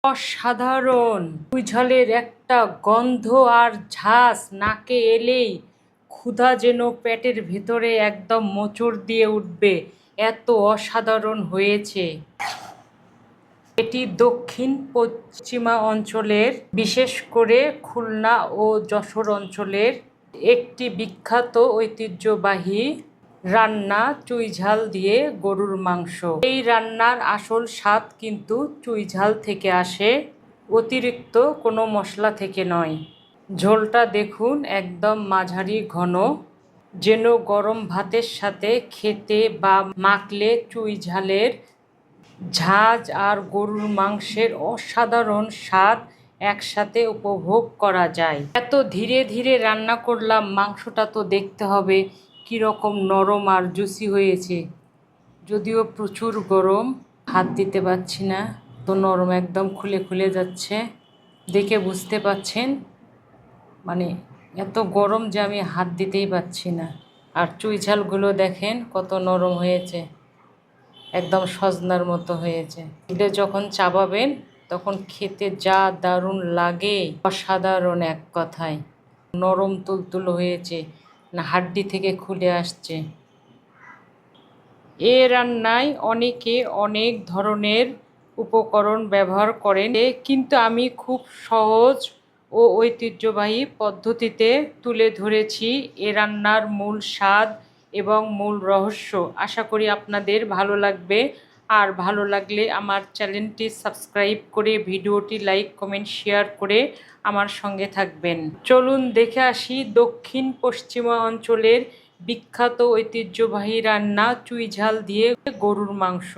অসাধারণ চুই ঝালের একটা গন্ধ আর ঝাঁজ নাকে এলেই ক্ষুধা যেন পেটের ভেতরে একদম মোচড় দিয়ে উঠবে, এত অসাধারণ হয়েছে। এটি দক্ষিণ পশ্চিমা অঞ্চলের, বিশেষ করে খুলনা ও যশোর অঞ্চলের একটি বিখ্যাত ঐতিহ্যবাহী রান্না চুই ঝাল দিয়ে গরুর মাংস। এই রান্নার আসল স্বাদ কিন্তু চুই ঝাল থেকে আসে, অতিরিক্ত কোনো মশলা থেকে নয়। ঝোলটা দেখুন, একদম মাঝারি ঘন, যেন গরম ভাতের সাথে খেতে বা মাখলে চুই ঝালের ঝাঁজ আর গরুর মাংসের অসাধারণ স্বাদ একসাথে উপভোগ করা যায়। এত ধীরে ধীরে রান্না করলাম, মাংসটা তো দেখতে হবে কীরকম নরম আর জুসি হয়েছে। যদিও প্রচুর গরম, হাত দিতে পারছি না, তো নরম, একদম খুলে খুলে যাচ্ছে। দেখে বুঝতে পাচ্ছেন, মানে এত গরম যে আমি হাত দিতেই পারছি না। আর চুই ঝালগুলো দেখেন কত নরম হয়েছে, একদম সজনার মতো হয়েছে। এটা যখন চাবাবেন তখন খেতে যা দারুণ লাগে, অসাধারণ এক কথায়। নরম তুলতুলো হয়েছে, না হাড্ডি থেকে খুলে আসছে। এ রান্নায় অনেকে অনেক ধরনের উপকরণ ব্যবহার করেন, কিন্তু আমি খুব সহজ ও ঐতিহ্যবাহী পদ্ধতিতে তুলে ধরেছি এ রান্নার মূল স্বাদ এবং মূল রহস্য। আশা করি আপনাদের ভালো লাগবে। আর ভালো লাগলে আমার চ্যানেলটি সাবস্ক্রাইব করে ভিডিওটি লাইক কমেন্ট শেয়ার করে আমার সঙ্গে থাকবেন। চলুন দেখে আসি দক্ষিণ পশ্চিমা অঞ্চলের বিখ্যাত ঐতিহ্যবাহী রান্না চুই ঝাল দিয়ে গরুর মাংস।